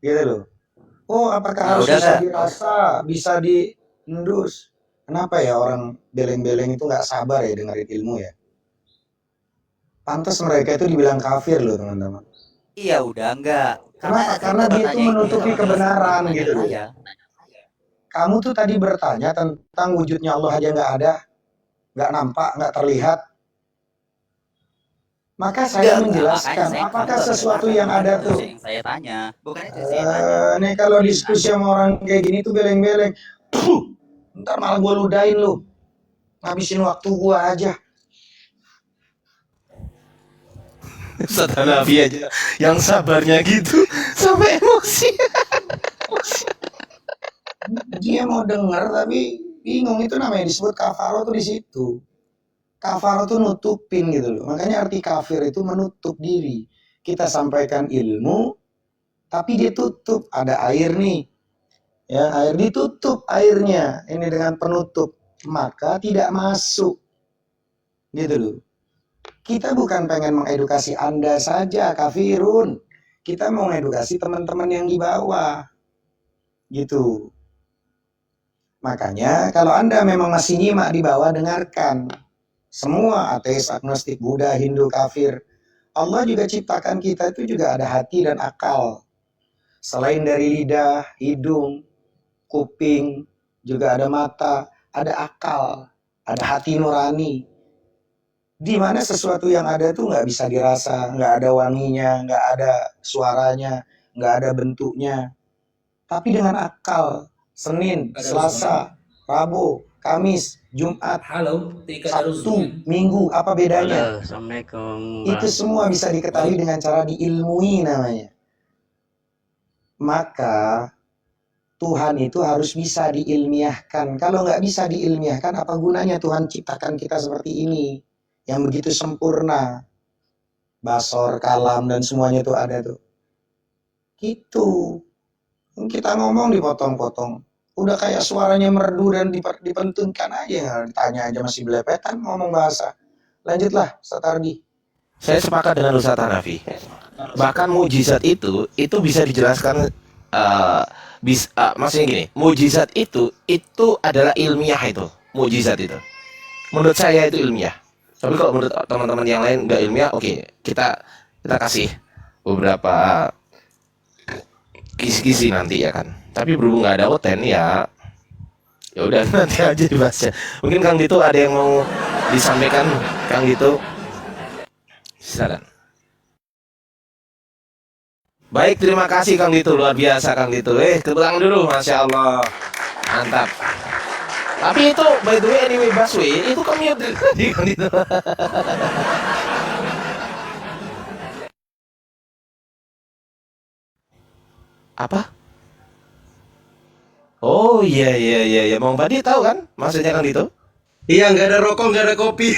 gitu loh. Oh, apakah Nah, harus udah bisa nggak? dirasa, bisa diendus? Kenapa ya orang beleng-beleng itu nggak sabar ya dengerin ilmu ya? Pantas mereka itu dibilang kafir loh teman-teman. Iya udah enggak. Karena Kenapa? saya Karena nggak dia itu bertanya itu, menutupi tapi jelasin kebenaran pertanyaan gitu loh. saya. Kamu tuh tadi bertanya tentang wujudnya Allah aja nggak ada, nggak nampak, nggak terlihat. Maka saya Enggak. Makanya menjelaskan, saya kamu apakah nggak sesuatu mendengarkan. yang Bukannya ada itu tuh. yang saya tanya. Bukannya itu saya tanya. Nih kalau diskusi sama orang kayak gini tuh beleng-beleng. Ntar malah gue ludahin lu. Ngabisin waktu gue aja. Ustaz Hanafi aja yang sabarnya gitu sampai emosi. Dia mau denger tapi bingung, itu namanya disebut kafaro tuh di situ. Kafaro tuh nutupin gitu loh. Makanya arti kafir itu menutup diri. Kita sampaikan ilmu tapi dia tutup. Ada air nih. Ya, air ditutup airnya. Ini dengan penutup. Maka tidak masuk. Gitu loh. Kita bukan pengen mengedukasi Anda saja, kafirun. Kita mau mengedukasi teman-teman yang di bawah. Gitu. Makanya kalau Anda memang masih nyimak di bawah, dengarkan. Semua ateis, agnostik, Buddha, Hindu, kafir. Allah juga ciptakan kita itu juga ada hati dan akal. Selain dari lidah, hidung, kuping, juga ada mata, ada akal, ada hati nurani. Di mana sesuatu yang ada tuh nggak bisa dirasa, nggak ada wanginya, nggak ada suaranya, nggak ada bentuknya. Tapi dengan akal, Senin, Selasa, Rabu, Kamis, Jumat, Sabtu, Minggu, apa bedanya? Halo, Assalamualaikum Itu Bang. semua bisa diketahui dengan cara diilmui namanya. Maka Tuhan itu harus bisa diilmiahkan. Kalau nggak bisa diilmiahkan, apa gunanya Tuhan ciptakan kita seperti ini? Yang begitu sempurna. Basor, kalam, dan semuanya itu ada tuh. Gitu. Kita ngomong dipotong-potong. Udah kayak suaranya merdu dan dipentunkan aja. Ditanya aja masih belepetan ngomong bahasa. Lanjutlah, Satardi. Saya sepakat dengan Ustaz Hanafi. Bahkan mujizat itu bisa dijelaskan maksudnya gini, mujizat itu adalah ilmiah itu. Mujizat itu. Menurut saya itu ilmiah. Tapi kalau menurut teman-teman yang lain nggak ilmiah, oke, kita kasih beberapa kisi-kisi nanti ya kan. Tapi berhubung nggak ada oten ya, ya udah nanti aja dibahasnya. Mungkin Kang Dito ada yang mau disampaikan, Kang Dito, silakan. Baik, terima kasih Kang Dito, luar biasa Kang Dito. Tepuk tangan dulu, masya Allah, mantap. Tapi itu by the way anyway Baswe itu commute tadi Kang Dito. Apa? Oh iya iya iya iya, Bang Padi tahu kan maksudnya Kang Dito? Iya, nggak ada rokok, nggak ada kopi.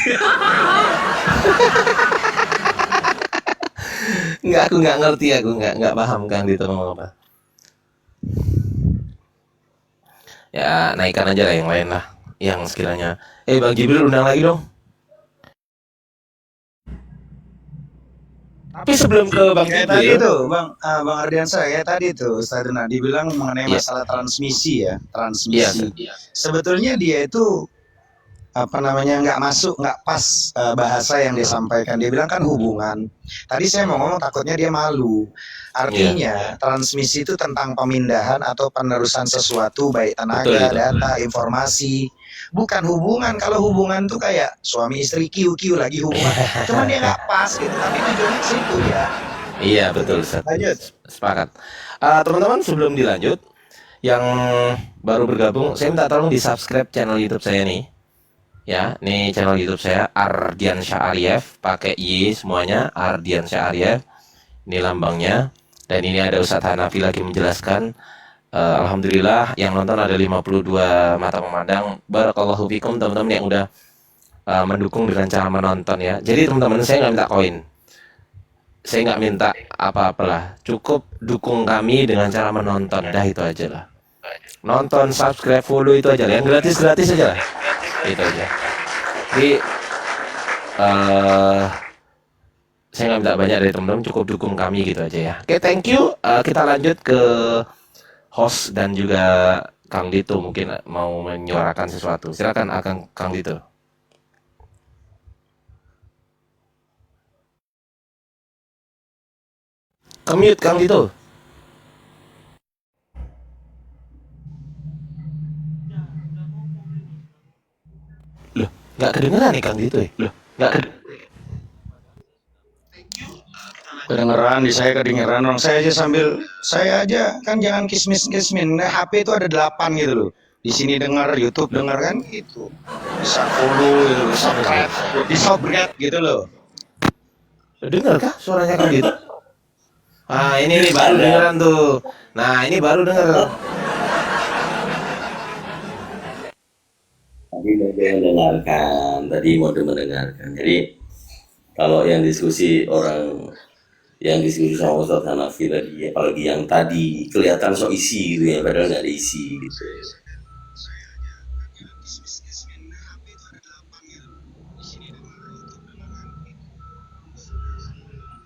Nggak, aku nggak ngerti, aku nggak paham Kang Dito ngomong apa. Ya naikkan aja lah yang lain lah, yang sekiranya. Bang Jibril undang lagi dong. Tapi sebelum ke Bang Kayak tadi Jibril, tuh, Bang Ardiansa, kayak tadi tuh, Ustaz Duna dibilang mengenai iya masalah transmisi ya, iya transmisi. Ustaz. Sebetulnya dia itu apa namanya nggak masuk, nggak pas bahasa yang dia sampaikan. Dia bilang kan hubungan. Tadi saya mau ngomong takutnya dia malu. Iya Artinya transmisi itu tentang pemindahan atau penerusan sesuatu baik betul tenaga, itu. data, informasi. Bukan hubungan. Kalau hubungan tuh kayak suami istri kiu lagi hubungan. Cuman dia nggak pas gitu. Tapi tujuannya ke situ ya. Iya betul Ustaz. Lanjut. Sepakat. Teman-teman sebelum dilanjut, yang baru bergabung, saya minta tolong di subscribe channel YouTube saya nih. Ya, ini channel YouTube saya Ardiansyah Arif, pakai Y semuanya, Ardiansyah Arif. Ini lambangnya. Dan ini ada Ustadz Hanafi lagi menjelaskan. Alhamdulillah yang nonton ada 52 mata memandang. Barakallahu fikum teman-teman yang udah mendukung dengan cara menonton ya. Jadi teman-teman saya nggak minta koin, saya nggak minta apa-apalah. Cukup dukung kami dengan cara menonton. Dah itu aja lah. Nonton, subscribe, follow itu aja lah. Yang gratis-gratis aja lah. Itu aja. Jadi saya nggak minta banyak dari teman-teman, cukup dukung kami gitu aja ya. Oke, thank you. Kita lanjut ke host dan juga Kang Dito mungkin mau menyuarakan sesuatu. Silakan Kang Dito. Kemute Kang Dito. Loh, nggak kedengeran nih Kang Dito ya? Loh, nggak kedengeran. Kedengeran di saya, kedengeran orang saya aja kan jangan kismin. Nah, HP itu ada 8 gitu loh. Di sini dengar, YouTube dengar kan gitu. Bisa follow, gitu, subscribe, di subscribe gitu loh. Dengar kah suaranya Kang Dito? Ah, ini baru dengeran tuh. Nah, ini baru denger. Tadi mode mendengarkan, tadi mode mendengarkan. Jadi kalau yang diskusi sama Ustadz Hanafi tadi, apalagi yang tadi kelihatan so isi gitu ya, padahal nggak ada isi gitu.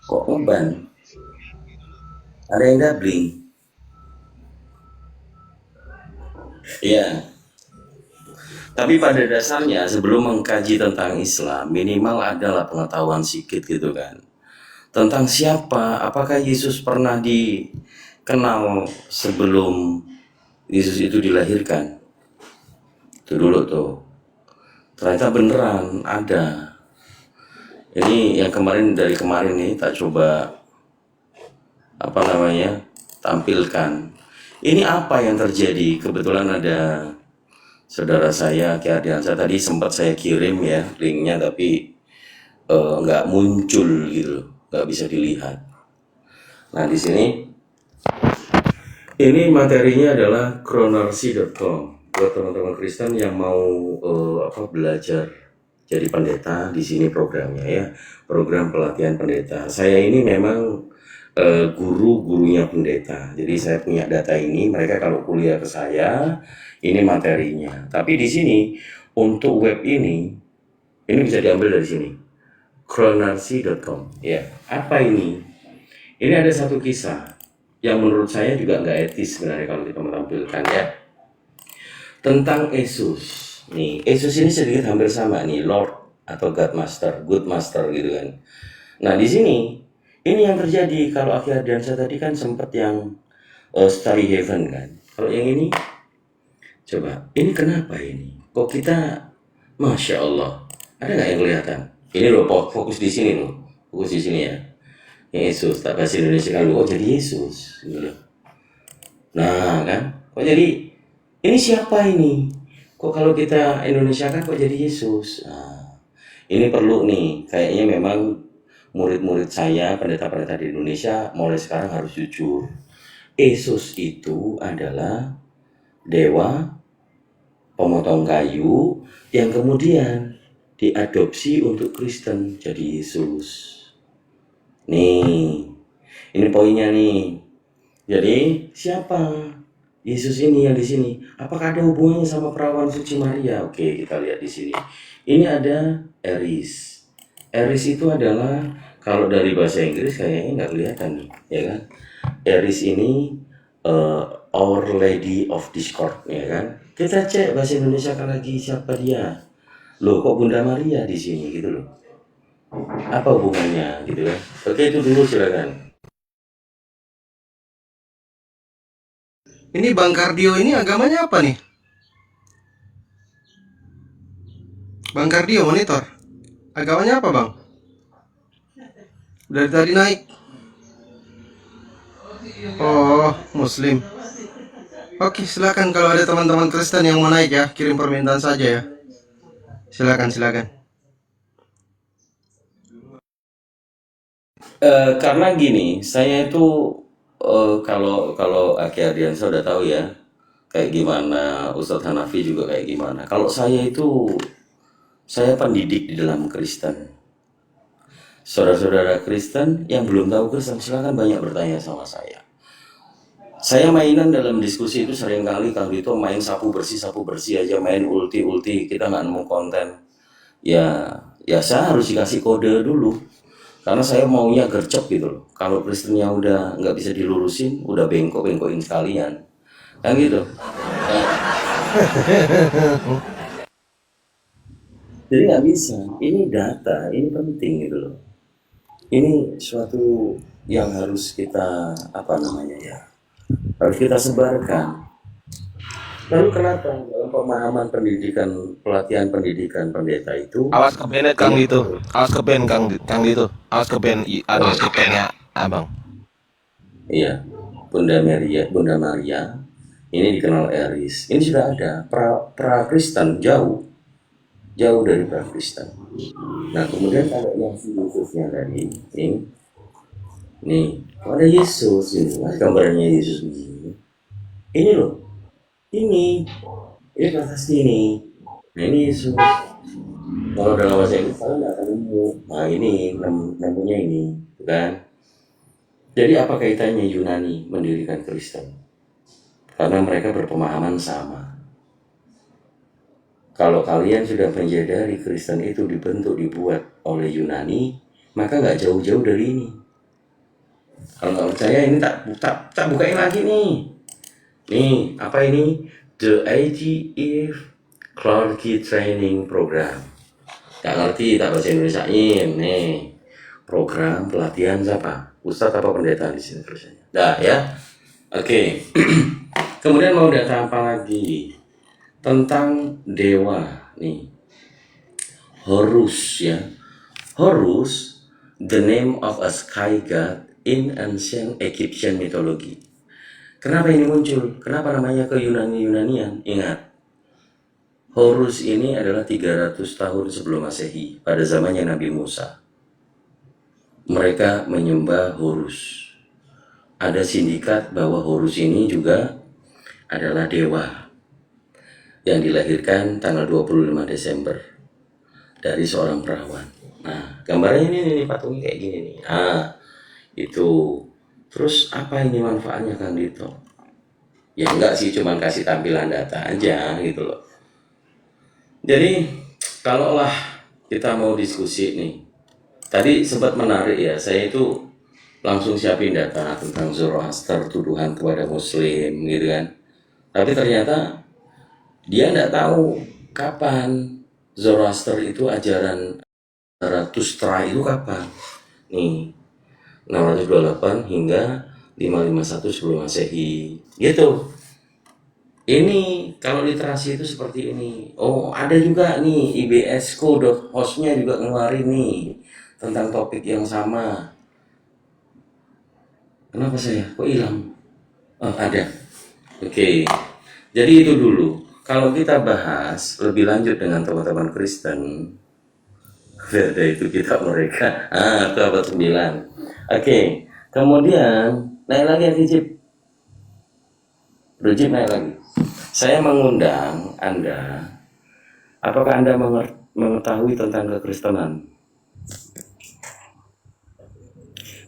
Kok ngeban? Ada yang doubling? Iya. Tapi pada dasarnya sebelum mengkaji tentang Islam, minimal adalah pengetahuan sedikit gitu kan. Tentang siapa, apakah Yesus pernah dikenal sebelum Yesus itu dilahirkan? Itu dulu tuh. Ternyata beneran ada. Ini yang dari kemarin nih tak coba tampilkan. Ini apa yang terjadi? Kebetulan ada saudara saya Ki Ardiansa tadi sempat saya kirim ya linknya, tapi nggak muncul gitu, nggak bisa dilihat. Nah di sini ini materinya adalah chronarchy.com buat teman-teman Kristen yang mau belajar jadi pendeta. Di sini programnya ya, program pelatihan pendeta. Saya ini memang gurunya pendeta, jadi saya punya data ini. Mereka kalau kuliah ke saya, ini materinya. Tapi di sini untuk web ini bisa diambil dari sini, chronarchy.com. Ya, apa ini? Ini ada satu kisah yang menurut saya juga nggak etis sebenarnya kalau kita menampilkan ya, tentang Yesus. Nih, Yesus ini sedikit hampir sama nih, Lord atau God Master, Good Master gitu kan. Nah di sini ini yang terjadi. Kalau Aki Ardiansa tadi kan sempat yang Starry Heaven kan. Kalau yang ini, coba, ini kenapa ini? Kok kita, Masya Allah, ada nggak yang kelihatan? Ini loh, fokus di sini loh, fokus di sini ya. Yesus, tak bahasa Indonesia kan, oh jadi Yesus, gitu. Nah kan, kok jadi, ini siapa ini? Kok kalau kita Indonesia kan kok jadi Yesus? Nah, ini perlu nih, kayaknya memang murid-murid saya, pendeta-pendeta di Indonesia, mulai sekarang harus jujur. Yesus itu adalah dewa pemotong kayu yang kemudian diadopsi untuk Kristen jadi Yesus. Nih, ini poinnya nih. Jadi siapa Yesus ini yang di sini? Apakah ada hubungannya sama perawan suci Maria? Oke, kita lihat di sini. Ini ada Eris. Eris itu adalah, kalau dari bahasa Inggris kayaknya nggak kelihatan nih, ya kan? Eris ini Our Lady of Discord, ya kan? Kita cek bahasa Indonesia kan lagi, siapa dia? Loh, kok Bunda Maria di sini gitu loh? Apa hubungannya gitu kan? Oke, itu dulu silakan. Ini Bang Kardio ini agamanya apa nih? Bang Kardio monitor. Agamanya apa Bang? Dari tadi naik. Oh, Muslim. Oke, silakan kalau ada teman-teman Kristen yang mau naik ya, kirim permintaan saja ya. Silakan. Karena gini, saya itu kalau Aki Ardiansa udah tahu ya, kayak gimana, Ustadz Hanafi juga kayak gimana. Kalau saya pendidik di dalam Kristen. Saudara-saudara Kristen yang belum tahu Kristen, silakan banyak bertanya sama saya. Saya mainan dalam diskusi itu seringkali Kang Dito main sapu bersih aja, main ulti, kita nggak nemu konten. Ya saya harus dikasih kode dulu. Karena saya maunya gercep gitu loh. Kalau Kristennya udah nggak bisa dilurusin, udah bengkok-bengkokin sekalian. Kan gitu. Nah, jadi nggak bisa. Ini data, ini penting gitu loh. Ini suatu yang harus kita apa namanya ya, harus kita sebarkan. Lalu kenapa dalam pemahaman pendidikan, pelatihan pendidikan pendeta itu Awas ke band Kang ini gitu. Awas ke band Kang gitu. Awas ke band anu tipenya Abang. iya, Bunda Maria ini dikenal Eris. Ini sudah ada pra Kristen jauh dari pra Kristen. Nah kemudian kalau yang filosofnya tadi nih ada Yesus ini, gambarnya Yesus ini loh, ini pasti ini. Nah ini Yesus. Kalau dalam bahasa Inggris kalian nggak akan nemu. Nah ini namanya ini, kan? Jadi apa kaitannya Yunani mendirikan Kristen? Karena mereka berpemahaman sama. Kalau kalian sudah menyadari Kristen itu dibuat oleh Yunani, maka nggak jauh-jauh dari ini. Kalau nggak percaya ini tak bukain lagi nih. Nih apa ini? The IGF Clergy Training Program. Gak ngerti tak bahasa Indonesiain nih. Program pelatihan siapa? Ustadz apa pendeta di sini tulisannya. Dah ya. Oke. Kemudian mau data apa lagi? Tentang dewa nih. Horus ya. Horus, the name of a sky god in ancient Egyptian mythology. Kenapa ini muncul? Kenapa namanya ke Yunani-Yunanian? Ingat, Horus ini adalah 300 tahun sebelum Masehi, pada zamannya Nabi Musa. Mereka menyembah Horus. Ada sindikat bahwa Horus ini juga adalah dewa yang dilahirkan tanggal 25 Desember dari seorang perawan. Nah, gambarnya ini patungnya kayak gini nih. Nah, itu. Terus apa ini manfaatnya Kang Dito? Ya enggak sih, cuman kasih tampilan data aja gitu loh. Jadi kalaulah kita mau diskusi nih, tadi sempat menarik ya, saya itu langsung siapin data tentang Zoroaster, tuduhan kepada Muslim gitu kan. Tapi ternyata dia nggak tahu kapan Zoroaster itu ajaran Zarathustra itu kapan. Nih 628 hingga 551 sebelum Masehi gitu. Ini kalau literasi itu seperti ini. Oh ada juga nih IBS Code hostnya juga ngeluarin nih tentang topik yang sama. Kenapa saya kok hilang? Oh ada. Oke. Jadi itu dulu. Kalau kita bahas lebih lanjut dengan teman-teman Kristen, ada itu kitab mereka. Itu abad 9. Oke. Kemudian naik lagi Rujib naik lagi. Saya mengundang Anda, apakah Anda mengetahui tentang kekristenan?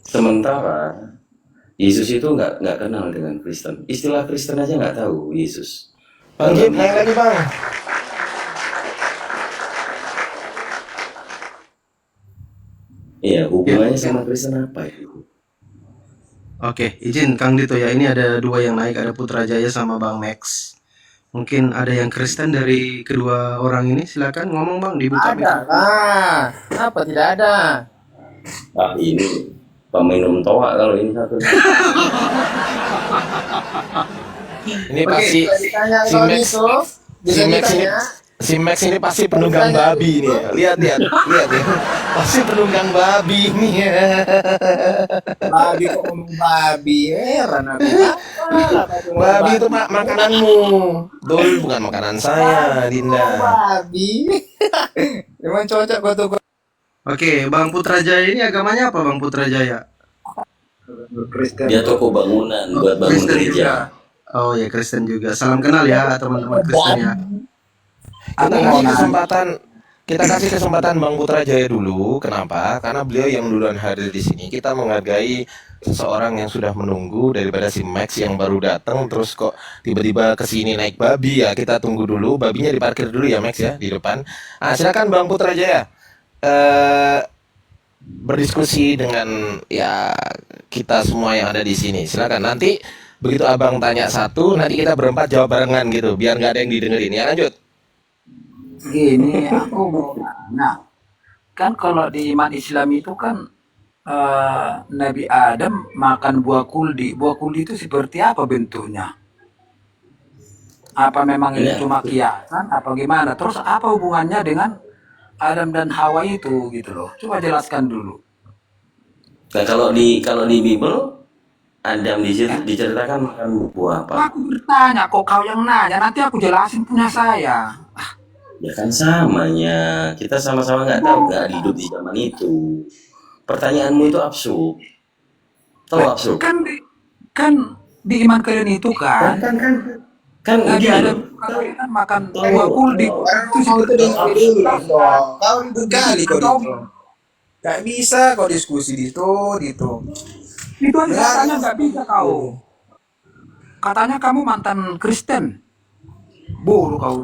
Sementara Yesus itu nggak kenal dengan Kristen. Istilah Kristen aja nggak tahu Yesus. Bang Jip naik lagi Bang. Iya, hubungannya sama Kristen apa itu? Oke, izin Kang Dito ya. Ini ada dua yang naik, ada Putrajaya sama Bang Max. Mungkin ada yang Kristen dari kedua orang ini. Silakan ngomong Bang, dibuka Ada mikrofon. lah. Apa tidak ada? Ah ini peminum toa kalau ini satu. Ini pasti Ditanya si kalau Max itu, si Max ini si Max ini pasti penunggang babi nih. Lihat ya. Pasti penunggang babi nih. babi kok ngomong babi, heran aku. Babi itu makananmu. Dol bukan makanan saya, Dinda. Babi. Emang cocok gua tuh Oke, Bang Putrajaya ini agamanya apa Bang Putrajaya? Kristen. Dia toko bangunan buat bangun Kristen gereja. juga. Oh ya, Kristen juga. Salam kenal ya teman-teman Kristen ya. Kita kasih kesempatan Bang Putrajaya dulu. Kenapa? Karena beliau yang duluan hadir di sini. Kita menghargai seseorang yang sudah menunggu daripada si Max yang baru datang terus kok tiba-tiba kesini naik babi ya. Kita tunggu dulu, babinya diparkir dulu ya Max ya di depan. Silakan Bang Putrajaya. berdiskusi dengan ya kita semua yang ada di sini. Silakan nanti begitu abang tanya satu, nanti kita berempat jawab barengan gitu, biar nggak ada yang didengerin. Ya lanjut. Gini, aku mau nanya. Kan kalau di iman Islam itu kan Nabi Adam makan buah kuldi. Buah kuldi itu seperti apa bentuknya? Apa memang itu Ya, cuma kiasan? Apa gimana? Terus apa hubungannya dengan Adam dan Hawa itu gitu loh? Coba jelaskan dulu. nah kalau di Bible Adam Ya, diceritakan makan buah apa? aku bertanya, kok kau yang nanya? Nanti aku jelasin punya saya. Ya kan samanya. Kita sama-sama nggak tahu, nggak hidup di zaman itu. Pertanyaanmu itu absurd. Tahu Lah, absurd? kan di iman kalian itu Kan kan kan kan kan Nabi gini Adam loh. kan makan buah Tahu kuldi. Sekarang Itu kau itu seperti dengar dulu dong. Kau ribut kali kau atau itu. Gak bisa kau diskusi di itu, di itu. itu aja Dengar katanya nggak bisa kau. Katanya kamu mantan Kristen. Bodoh kau.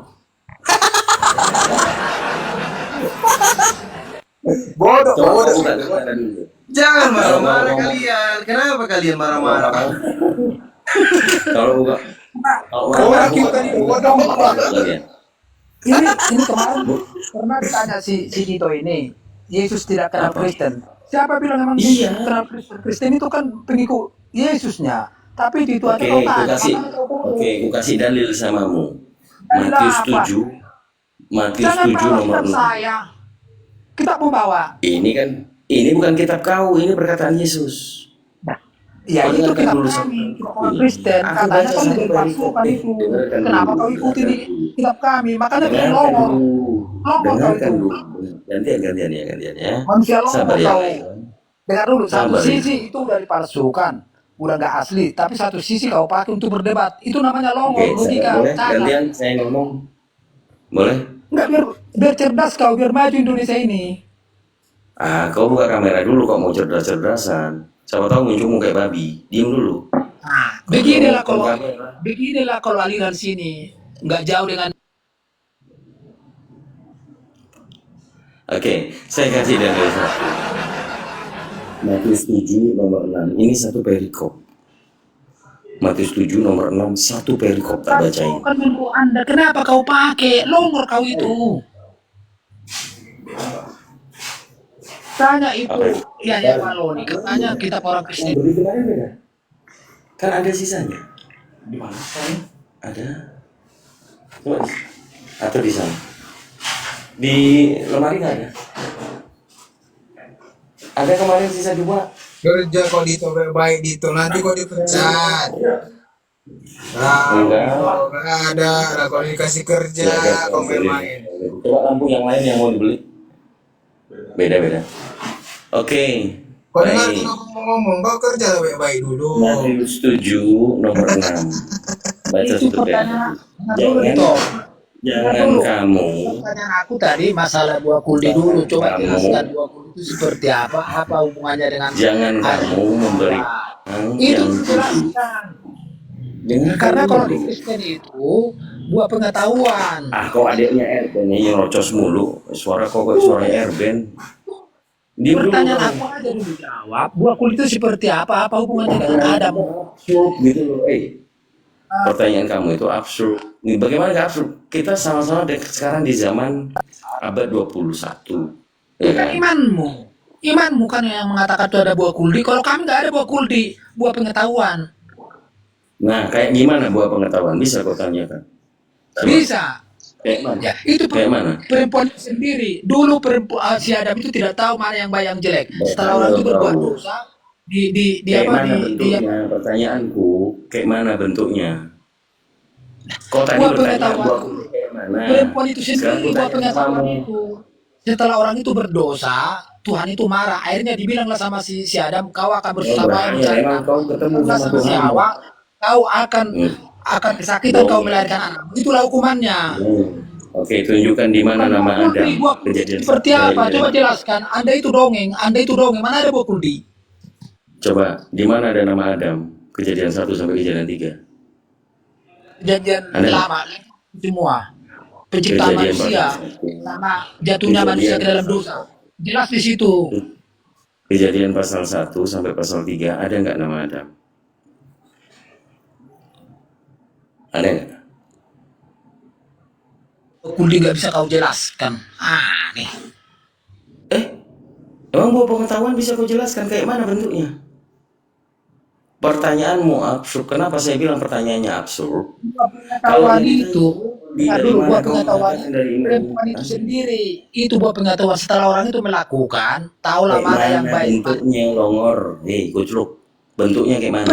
bodoh, Coba bodoh. kau buka data dulu. Jangan Kalau mau marah-marah ngomong, kalian. Kenapa kalian kalau marah-marah? kalau buka, Nah, kalau Orang buka kita ini bodoh. kalian. ini kemarin pernah ditanya si Dito ini, Yesus tidak kenal Apa? Kristen. Siapa bilang memang Iya. Yesus kenal Kristen? Kristen itu kan pengikut Yesusnya. Tapi di itu aja Oke, kau ku tanya, kasih, katanya kau bodoh. oke, ku kasih dalil samamu. Dalil Matius apa? 7, Matius Jangan 7 bawa nomor kitab 6. saya. Kita mau bawa. Ini bukan kitab kau, ini perkataan Yesus. Ya Kau itu dengarkan kitab dulu kami, sampai kitab orang Kristen. Aku Katanya baca kan satu tidak perikop. dipalsukan itu. Dengarkan Kenapa dulu, kau ikuti dengarkan di dulu. kitab kami? Makanya kau Dengarkan longor. dulu. Longor kau Dengarkan itu. dulu. Gantian ya. Manusia Sabar longor ya. kau. Dengar dulu, satu Sabar ya. sisi itu udah dipalsukan. Udah nggak asli. Tapi satu sisi kau pakai untuk berdebat. Itu namanya longor, Oke, logika. boleh Cacat. gantian saya ngomong. Boleh? Enggak, biar cerdas kau, biar maju Indonesia ini. Kau buka kamera dulu kok mau cerdas-cerdasan. Siapa tahu muncul kayak babi. Diem dulu. Nah, Kau kamera. beginilah kalau aliran sini. Nggak jauh dengan Oke, saya kasih dalil satu. Matius 7 nomor 6. Ini satu perikop. Matius 7 nomor 6 satu perikop tak bacain. kan menurut Anda. Kenapa kau pakai? Longor kau itu. Tanya itu, Apa? ya Maloni. Katanya kita orang Kristen. Beli kemarin beda. Kan ada sisanya. Di mana? Ada. Coba di atau di sana. Di lemari nggak ada. Ada kemarin sisa 2. Kerja kau di itu baik di itu. Nanti kau dipecat. Nah, Enggak. nggak ada. Nah, kau dikasih kerja, kau main-main. Coba lampu yang lain yang mau dibeli. Beda-beda. Oke. Kau dengar Baik. aku ngomong, kau kerja baik-baik dulu. Matius 7 nomor 6. Baca Itu satu pertanyaan. perikop. Dulu itu. Jangan kamu Pertanyaan aku tadi masalah buah kuldi dulu. Coba Kamu. jelaskan buah kuldi itu seperti apa? Apa hubungannya dengan jangan kamu memberi itu yang dijelaskan. Dengarkan Karena kalau di dulu. Kristen itu buah pengetahuan. Kok adiknya Erben ini nyerocos mulu. Suara kok kayak suara Erben. Diem dulu Pertanyaan dong. aku aja dulu jawab. Buah kuldi itu seperti apa? Apa hubungannya dengan Adam? Absurd gitu loh. Pertanyaan kamu itu absurd. Nih, bagaimana gak absurd? Kita sama-sama sekarang di zaman abad 21. Ya Bukan kan? imanmu. Imanmu kan yang mengatakan itu ada buah kuldi. Kalau kami nggak ada buah kuldi, buah pengetahuan. Nah, kayak gimana buah pengetahuan? Bisa kau tanyakan. Coba. Bisa. Kayak mana? Ya, itu Kayak mana? perempuan itu sendiri. Dulu perempuan si Adam itu tidak tahu mana yang baik yang jelek. Setelah orang itu berbuat dosa, di Kayak apa mana di bentuknya? Pertanyaanku, kayak mana bentuknya? Kau tadi buah bertanya pengetahuan. buah kuldi kayak mana? Perempuan itu Sekarang sendiri ku buah tanya pengetahuan kamu. itu. Setelah orang itu berdosa, Tuhan itu marah. Akhirnya dibilanglah sama si Adam, kau akan Oh, bersusah payah bahaya, mencari emang anak. kau ketemu Karena sama sama si Tuhan. Hawa, kau akan Hmm. kesakitan kau Bohong. melahirkan anak. Itulah hukumannya. Oke, tunjukkan di mana Bukan nama buah kuldi, Adam. buah kuldi Kejadian seperti satu apa? ayat. Coba jelaskan. Anda itu dongeng. Mana ada buah kuldi? Coba, di mana ada nama Adam? Kejadian 1 sampai kejadian 3. Kejadian Ada. lama semua. Penciptaan Kejadian manusia pada- sama jatuhnya manusia ke dalam dosa. Jelas di situ. Kejadian pasal 1 sampai pasal 3 ada nggak nama Adam? Ada nggak? Kuldi nggak bisa kau jelaskan. Nih. Emang buah pengetahuan bisa kau jelaskan kayak mana bentuknya? Pertanyaanmu absurd. Kenapa saya bilang pertanyaannya absurd? Kalau Pengetahuan ini itu, dari dulu mana buah kau pengetahuan mengatakan dari ini? perempuan itu sendiri. Itu buah pengetahuan setelah orang itu melakukan, tahulah Kayak mana yang mana baik. bentuknya longor? Hei, kucluk. Bentuknya kayak mana?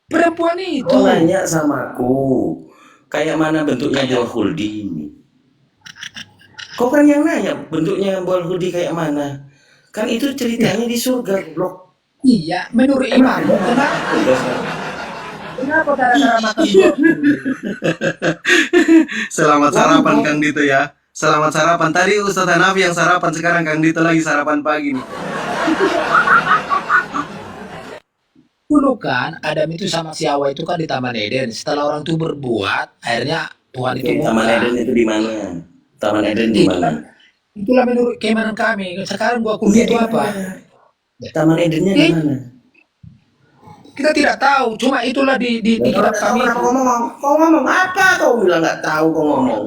Perempuan itu. Kau nanya sama aku. Kayak mana bentuknya buah huldi? Kau kan yang nanya bentuknya buah huldi kayak mana? Kan itu ceritanya di surga, goblok. Iya, menurut imanmu kenapa gara-gara makan buah kuldi? Selamat sarapan Kang Dito ya. Selamat sarapan. Tadi Ustadz Hanafi yang sarapan, sekarang Kang Dito lagi sarapan pagi nih. Dulu kan Adam itu sama si Hawa itu kan di Taman Eden. Setelah orang itu berbuat, akhirnya Tuhan itu Taman murka. Eden itu di mana? Taman Eden di mana? Itulah menurut keimanan kami. Sekarang buah kuldi itu apa? Taman Edennya di mana? Kita tidak tahu. Cuma itulah di kitab kami. Kau ngomong apa? Kau bilang nggak tahu kau ngomong.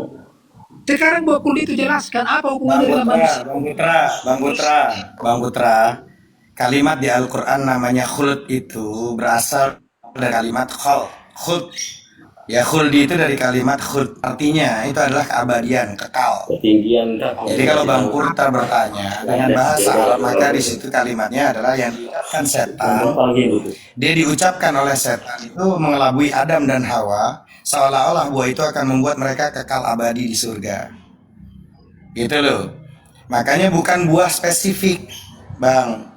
Sekarang buah kuldi itu jelaskan apa hubungannya dengan manusia. Bang Putra, kalimat di Al-Quran namanya khuld itu berasal dari kalimat khuld. Ya, khuldi itu dari kalimat khuld, artinya itu adalah keabadian, kekal. Ketinggian. Jadi kalau Bang Purta bertanya dengan bahasa Arab, maka di situ kalimatnya adalah yang diucapkan setan. Dia diucapkan oleh setan itu mengelabui Adam dan Hawa, seolah-olah buah itu akan membuat mereka kekal abadi di surga. Gitu loh. Makanya bukan buah spesifik, Bang.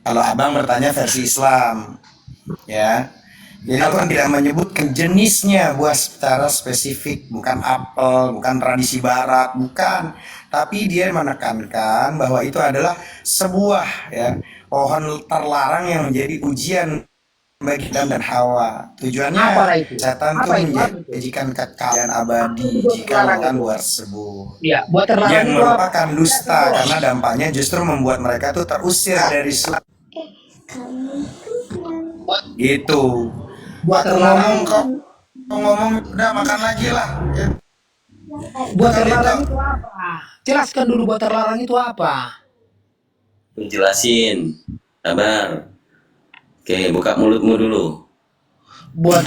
Kalau Abang bertanya versi Islam, ya. Jadi Al-Quran tidak menyebutkan jenisnya buah secara spesifik, bukan apel, bukan tradisi barat, bukan. Tapi dia menekankan bahwa itu adalah sebuah pohon terlarang yang menjadi ujian bagi Adam dan Hawa. Tujuannya Apalah itu? setan itu Apa itu? menjadikan kekayaan abadi jika makan buah tersebut. Ya, buah terlarang Yang itu apa? merupakan dusta karena dampaknya justru membuat mereka tuh terusir dari surga. Gitu. Buah Aku terlarang. ngomong kok, kau ngomong udah makan lagi lah. Ya. Buah terlarang itu apa? Jelaskan dulu buah terlarang itu apa. Tuh, jelasin. Sabar. Oke, buka mulutmu dulu. Buat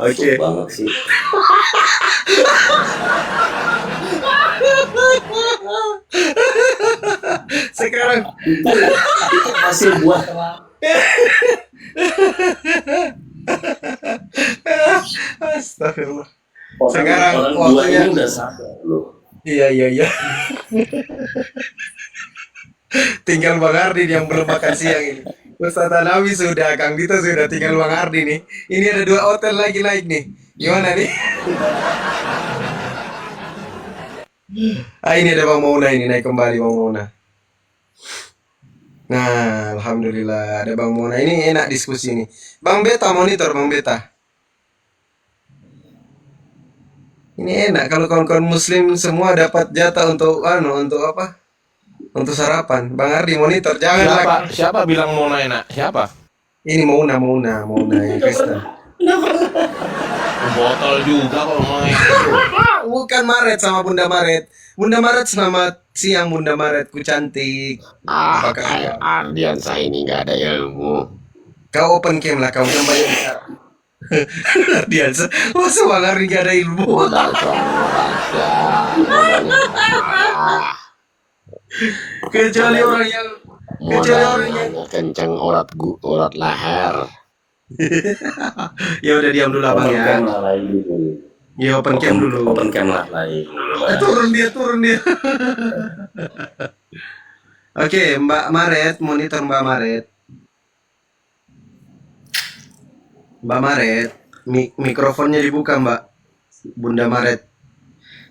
Oke. Banget sih. Sekarang Itu hasil buah. astagfirullah. Orang- Sekarang orang dua waktunya- ini udah sadar loh. Iya. Tinggal Bang Ardi yang belum makan siang ini. Ustadz Hanafi sudah, Kang Dito sudah, tinggal Bang Ardi nih. Ini ada 2 hotel lagi naik nih. Gimana nih? Ini ada Bang Mauna ini, naik kembali Bang Mauna. Nah, alhamdulillah ada Bang Mauna. Ini enak diskusi ini. Bang Beta monitor, Bang Beta. Ini enak kalau kawan-kawan muslim semua dapat jatah untuk untuk apa? Untuk sarapan. Bang Ardi monitor, jangan lagi. Siapa bilang mau enak? Siapa? Ini Mauna yang Kristen. Botol juga kalau mau Bukan Maret sama Bunda Maret. Bunda Maret, selamat siang Bunda Maret, ku cantik. Apa kabar? Ardiansa ini nggak ada ilmu. Kau open cam lah, kau yang banyak bicara. Ardiansa, masa Bang Ardi gak ada ilmu? Modal cowok aja. Kecuali orang yang Modalnya kenceng urat leher. ya udah diam dulu Abang Open ya. cam lah lain dulu. Ya open cam dulu. Open cam lah lain dulu. Turun dia. Oke, Mbak Maret, monitor Mbak Maret. Mbak Maret, mikrofonnya dibuka Mbak. Bunda Maret.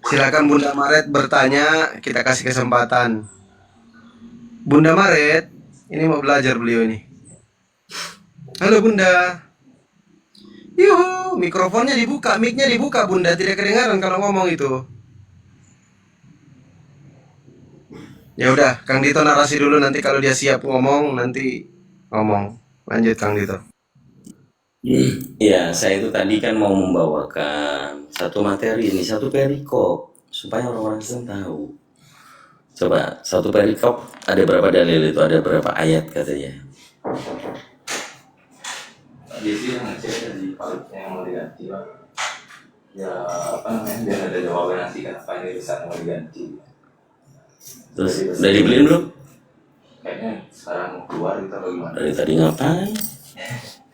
Silakan Bunda Maret bertanya, kita kasih kesempatan. Bunda Maret, ini mau belajar beliau ini. Halo Bunda. Yuhu, mikrofonnya dibuka, mic-nya dibuka Bunda, tidak kedengaran kalau ngomong itu. Ya udah, Kang Dito narasi dulu, nanti kalau dia siap ngomong nanti ngomong. Lanjut Kang Dito. Ya, saya itu tadi kan mau membawakan satu materi ini, satu perikop supaya orang-orang Kristen tahu. Coba satu perikop ada berapa dalil itu, ada berapa ayat katanya. Dia sih yang ngecek dari paliknya yang mau diganti, Pak. Ya apa namanya, biar ada jawaban nanti kenapa ini bisa mau diganti. Terus udah dibeliin belum? Kayaknya sekarang mau keluar kita bagaimana? Dari tadi ngapain?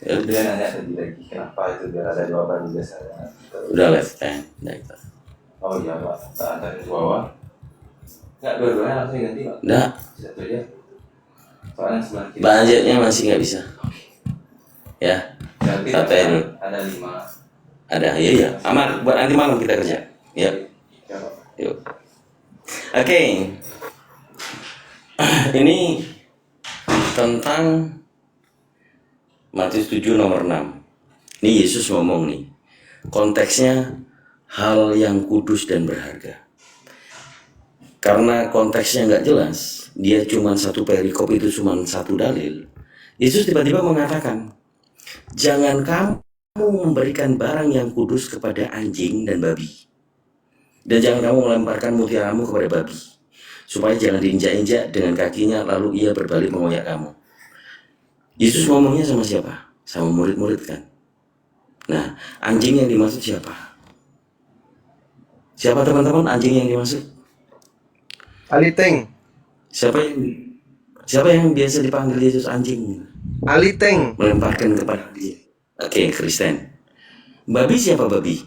Ya udah, Dia nanya tadi lagi kenapa itu biar ada jawaban juga saya. udah left hand. Udah itu. Oh iya Pak, kita antarin ke bawah. Enggak, dua-duanya langsung diganti Pak. Udah, Satu aja. Soalnya sebelah kiri. budgetnya masih nggak bisa. Ya, Berarti Satain. ada 5. ada. Ya ya, aman. Buat nanti malam kita kerja. Ya, Ya Pak. yuk. Oke. Ini tentang Matius 7 nomor 6. Ini Yesus ngomong nih. Konteksnya hal yang kudus dan berharga. Karena konteksnya nggak jelas, dia cuma satu perikop itu cuma satu dalil. Yesus tiba-tiba mengatakan, jangan kamu memberikan barang yang kudus kepada anjing dan babi. Dan jangan kamu melemparkan mutiaramu kepada babi. Supaya jangan diinjak-injak dengan kakinya lalu ia berbalik mengoyak kamu. Yesus ngomongnya sama siapa? Sama murid-murid kan. Nah, anjing yang dimaksud siapa? Siapa teman-teman anjing yang dimaksud? Aliteng, Siapa yang biasa dipanggil Yesus anjing? Aliteng, Melemparkan kepada dia. Oke, Kristen. Babi siapa babi?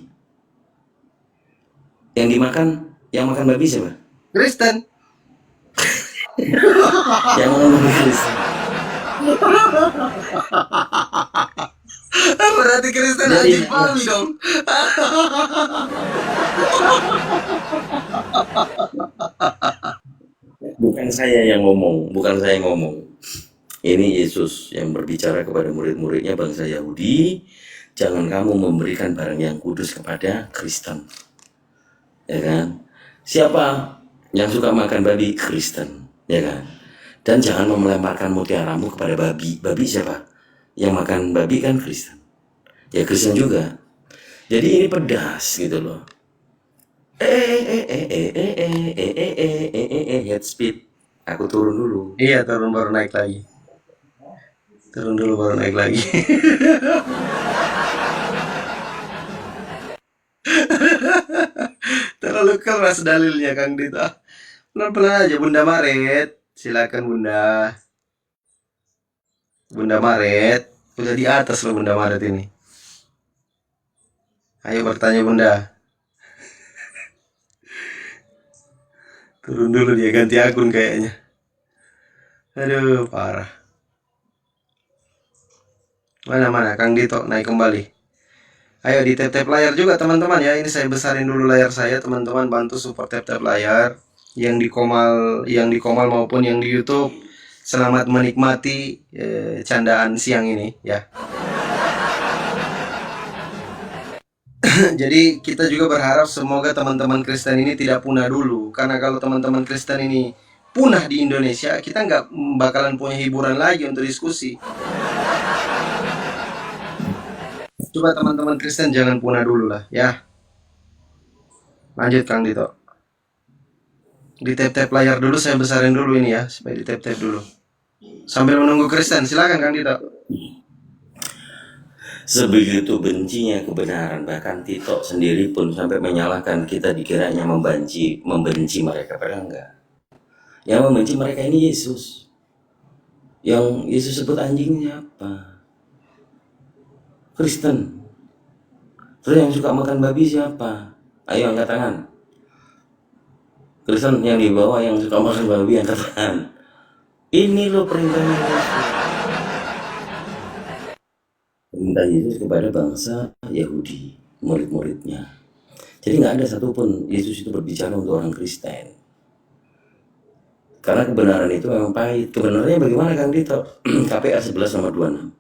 Yang makan babi siapa? Kristen. Yang makan babi Kristen. Berarti Kristen Jadi- anjing babi dong. Bukan saya yang ngomong. Ini Yesus yang berbicara kepada murid-muridnya bangsa Yahudi, jangan kamu memberikan barang yang kudus kepada Kristen. Ya kan? Siapa yang suka makan babi? Kristen, ya kan? Dan jangan melemparkan mutiaramu kepada babi. Babi siapa? Yang makan babi kan Kristen. Ya Kristen juga. Jadi ini pedas gitu loh. Head speed. Aku turun dulu. Iya, turun baru naik lagi. Turun dulu baru naik lagi. Terlalu keras dalilnya Kang Dito. Pelan-pelan aja Bunda Maret. Silakan Bunda. Bunda Maret. Udah di atas loh Bunda Maret ini. Ayo bertanya Bunda. Turun dulu dia ganti akun kayaknya. Aduh, parah. Mana Kang Dito naik kembali. Ayo di tap-tap layar juga teman-teman ya. Ini saya besarin dulu layar saya, teman-teman bantu support tap-tap layar yang di Komal maupun yang di YouTube. Selamat menikmati candaan siang ini ya. Jadi kita juga berharap semoga teman-teman Kristen ini tidak punah dulu. Karena kalau teman-teman Kristen ini punah di Indonesia, kita nggak bakalan punya hiburan lagi untuk diskusi. Coba teman-teman Kristen jangan punah dulu lah ya. Lanjut Kang Dito. Di tap-tap layar dulu, saya besarin dulu ini ya, supaya di tap-tap dulu. Sambil menunggu Kristen, silakan Kang Dito. Sebegitu bencinya kebenaran, bahkan Tito sendiri pun sampai menyalahkan kita dikiranya membenci mereka, padahal enggak. Yang membenci mereka ini Yesus. Yang Yesus sebut anjingnya apa? Kristen. Terus yang suka makan babi siapa? Ayo angkat tangan. Kristen yang di bawah yang suka makan babi angkat tangan. Ini loh perintahnya Yesus. Perintah Yesus kepada bangsa Yahudi, murid-muridnya. Jadi nggak ada satupun Yesus itu berbicara untuk orang Kristen. Karena kebenaran itu memang pahit. Kebenarannya bagaimana Kang Dito? KPA 11 nomor 26.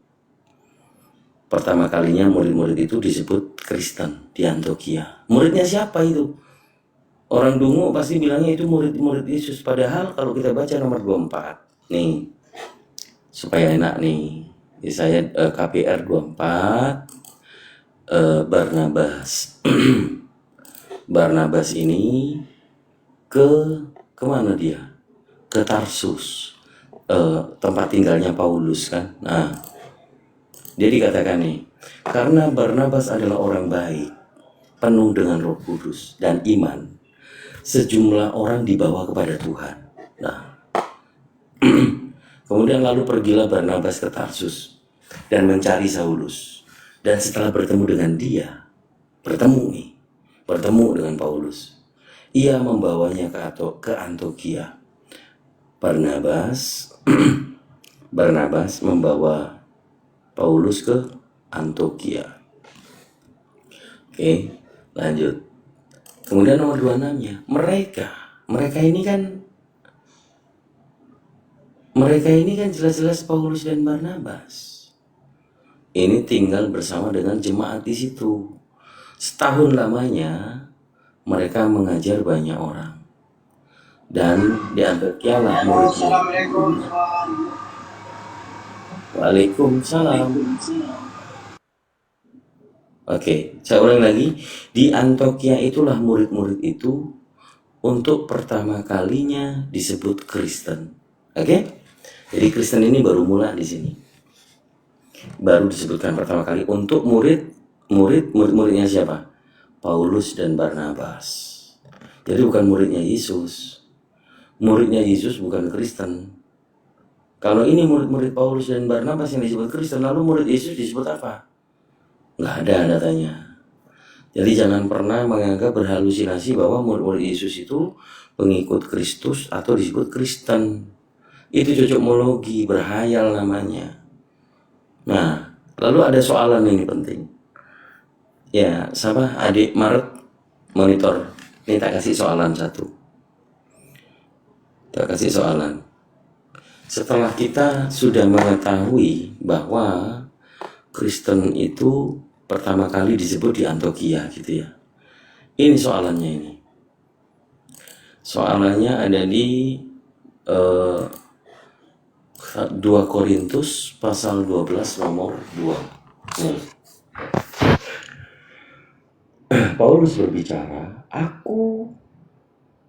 Pertama kalinya murid-murid itu disebut Kristen di Antioquia. Muridnya siapa itu? Orang dungu pasti bilangnya itu murid-murid Yesus. Padahal kalau kita baca nomor 24 nih, supaya enak nih, saya KPR 24, Barnabas Barnabas ini kemana dia? Ke Tarsus, tempat tinggalnya Paulus kan. Nah, dia dikatakan nih, karena Barnabas adalah orang baik, penuh dengan Roh Kudus dan iman, sejumlah orang dibawa kepada Tuhan. Nah, kemudian lalu pergilah Barnabas ke Tarsus dan mencari Saulus. Dan setelah bertemu dengan dia, bertemu dengan Paulus, ia membawanya ke Antiokhia. Barnabas membawa Paulus ke Antiokhia. Oke, lanjut. Kemudian nomor 26-nya, mereka ini kan jelas-jelas Paulus dan Barnabas. Ini tinggal bersama dengan jemaat di situ. Setahun lamanya mereka mengajar banyak orang. Dan di Antiokhia lah murid-murid. Waalaikumsalam. Oke, saya ulang lagi. Di Antiokhia itulah murid-murid itu untuk pertama kalinya disebut Kristen. Oke? Jadi Kristen ini baru mulai di sini. Baru disebutkan pertama kali untuk muridnya siapa? Paulus dan Barnabas. Jadi bukan muridnya Yesus. Muridnya Yesus bukan Kristen. Kalau ini murid-murid Paulus dan Barnabas yang disebut Kristen, lalu murid Yesus disebut apa? Nggak ada datanya. Jadi jangan pernah menganggap berhalusinasi bahwa murid-murid Yesus itu pengikut Kristus atau disebut Kristen. Itu cocokmologi, berhayal namanya. Nah, lalu ada soalan ini penting. Ya, sama adik Maret monitor. Ini tak kasih soalan satu. Tak kasih soalan. Setelah kita sudah mengetahui bahwa Kristen itu pertama kali disebut di Antiokhia gitu ya. Ini soalannya ini. Soalannya ada di 2 Korintus pasal 12 nomor 2. Nih. Paulus berbicara, aku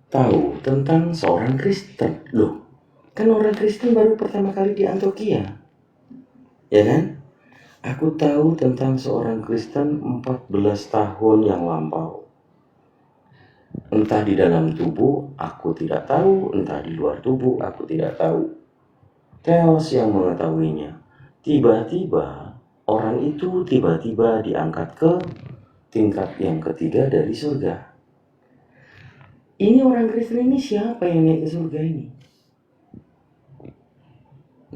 tahu tentang seorang Kristen. Loh, kan orang Kristen baru pertama kali di Antiokhia. Ya kan? Aku tahu tentang seorang Kristen 14 tahun yang lampau. Entah di dalam tubuh, aku tidak tahu. Entah di luar tubuh, aku tidak tahu. Theos yang mengetahuinya. Tiba-tiba, orang itu tiba-tiba diangkat ke tingkat yang ketiga dari surga. Ini orang Kristen ini siapa yang naik ke surga ini?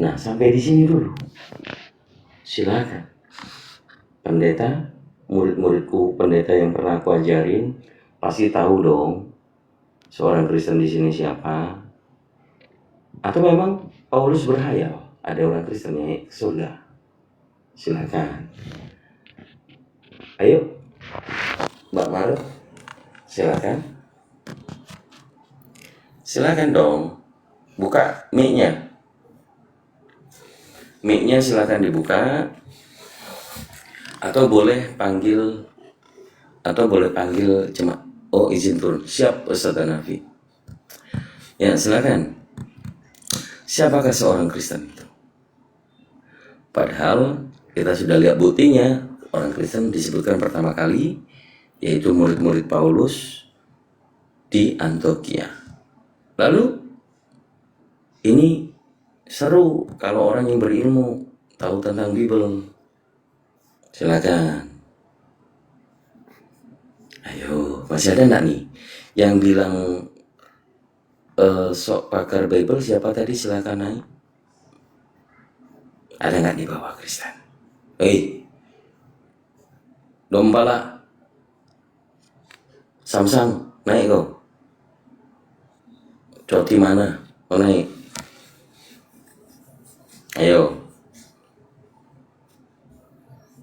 Nah, sampai di sini dulu. Silakan. Pendeta, murid-muridku, pendeta yang pernah aku ajarin, pasti tahu dong seorang Kristen di sini siapa. Atau memang Paulus berhayal ada orang Kristen yang naik ke surga? Silakan. Ayo, Mbak Maret, silakan. Silakan dong, buka mic-nya. Mic-nya silakan dibuka. Atau boleh panggil cuma izin turun. Siap, Ustaz Hanafi. Ya, silakan. Siapakah seorang Kristen itu? Padahal kita sudah lihat buktinya. Orang Kristen disebutkan pertama kali yaitu murid-murid Paulus di Antiokhia. Lalu ini seru kalau orang yang berilmu tahu tentang Bible. Silakan. Ayo, masih ada enggak nih yang bilang sok pakar Bible siapa tadi? Silakan naik. Ada nggak di bawah Kristen? Dombala Samsung naik kok. Coti mana? Mau naik? Ayo.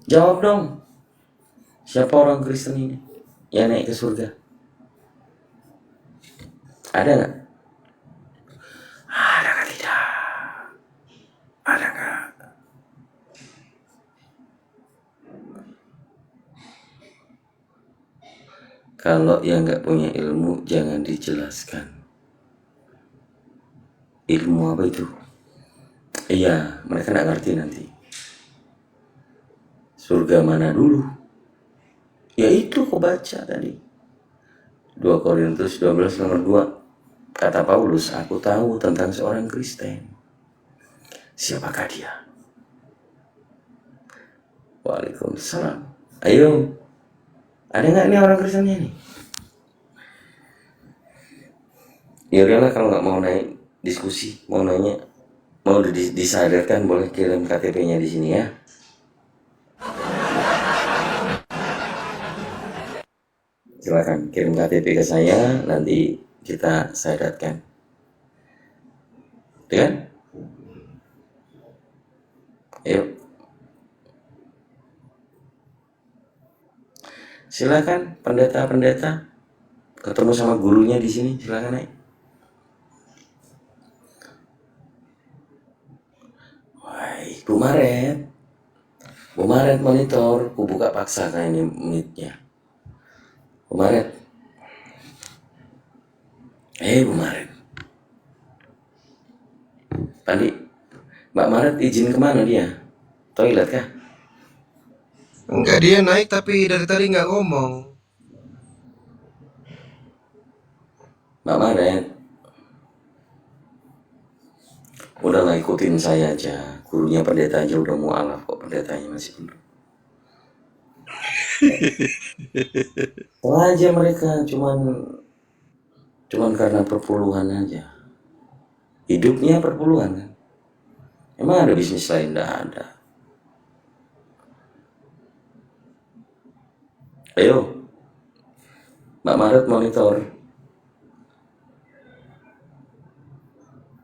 Jawab dong. Siapa orang Kristen ini yang naik ke surga? Ada nggak? Ada nggak tidak? Ada nggak? Kalau yang nggak punya ilmu jangan dijelaskan. Ilmu apa itu? Iya, mereka nggak ngerti nanti. Surga mana dulu? Ya itu kau baca tadi. 2 Korintus 12 nomor 2. Kata Paulus, aku tahu tentang seorang Kristen. Siapakah dia? Waalaikumsalam. Ayo. Ada nggak nih orang Kristennya nih? Ya udahlah, kalau nggak mau naik diskusi, mau nanya, mau disadarkan, boleh kirim KTP-nya di sini ya. Silakan kirim KTP ke saya, nanti kita sadarkan. Gitu kan? Ayo. Silakan pendeta-pendeta ketemu sama gurunya di sini, silakan naik. Wah, Bu Maret monitor, ku buka paksa kayak ini mic-nya. Bu Maret. Bu Maret. Tadi Mbak Maret izin kemana dia? Toilet kah? Enggak, dia naik tapi dari tadi nggak ngomong. Mbak Maret. Udahlah, ikutin saya aja. Gurunya pendeta aja udah mualaf kok, pendetanya masih belum. Aja mereka cuman karena perpuluhan aja. Hidupnya perpuluhan kan. Emang ada bisnis lain? Nggak ada. Ayo, Mbak Maret monitor.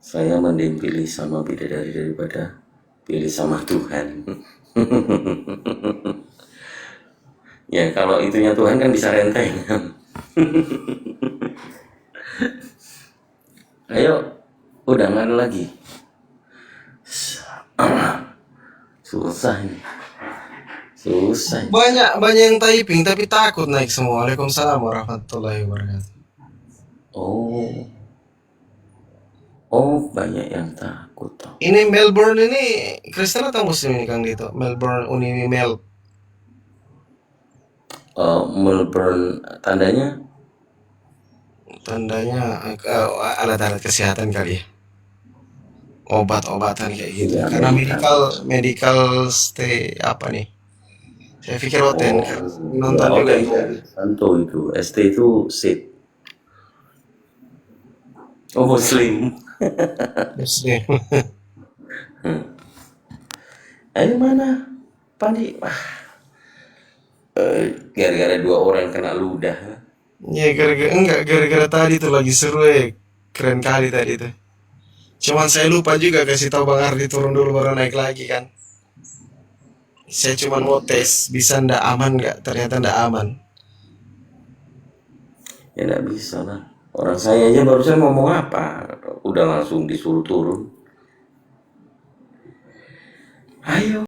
Saya mending pilih sama bidadari daripada pilih sama Tuhan. Ya kalau itunya Tuhan kan bisa renteng. Ayo, udah nggak ada lagi. Susah ini. Susah. Banyak yang typing tapi takut naik semua. Waalaikumsalam warahmatullahi wabarakatuh. Oh, banyak yang takut toh. Ini Melbourne ini Kristen atau Muslim ini Kang Dito? Melbourne Unimel. Melbourne tandanya Alat-alat kesehatan kali ya. Obat-obatan kayak gitu. Iya, Karena medical. medical stay apa nih? Saya pikir hotel nonton Ya, juga oke, itu. tentu itu. ST itu seat. Oh, Muslim. Muslim. Ayo mana? Pandi. Gara-gara 2 orang kena ludah. Ya gara-gara tadi tuh lagi seru ya. Keren kali tadi tuh. Cuman saya lupa juga kasih tahu Bang Ardi turun dulu baru naik lagi kan. Saya cuma mau tes bisa ndak aman nggak? Ternyata ndak aman. Ya nggak bisa lah. Orang saya aja barusan ngomong apa, udah langsung disuruh turun. Ayo.